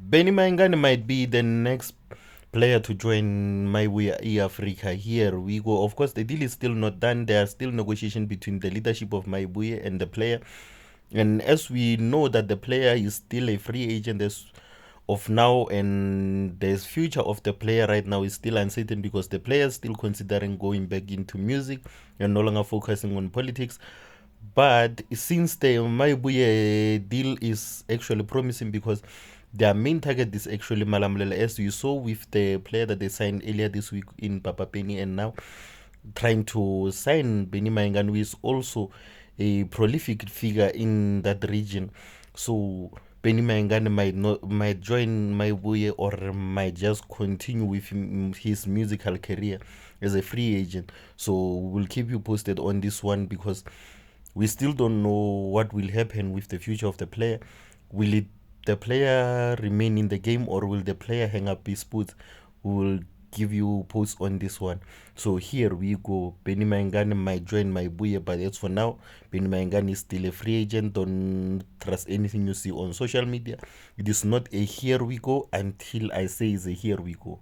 Benny Maingani might be the next player to join my way Africa. Here we go. Of course, the deal is still not done. There are still negotiations between the leadership of Maibuye and the player. And as we know that the player is still a free agent as of now, and the future of the player right now is still uncertain because the player is still considering going back into music and no longer focusing on politics. But since the Maibuye deal is actually promising because their main target is actually Malamulele, as you saw with the player that they signed earlier this week in Papa Penny, and now trying to sign Benny Maingan, who is also a prolific figure in that region. So Benny Maingan might join Maibuye or might just continue with his musical career as a free agent. So we'll keep you posted on this one because we still don't know what will happen with the future of the player. Will it the player remain in the game or will the player hang up his boots? We will give you posts on this one. So here we go. Benny Maingani might join Maibuye, but as for now, Benny Maingani is still a free agent. Don't trust anything you see on social media. It is not a here we go until I say it's a here we go.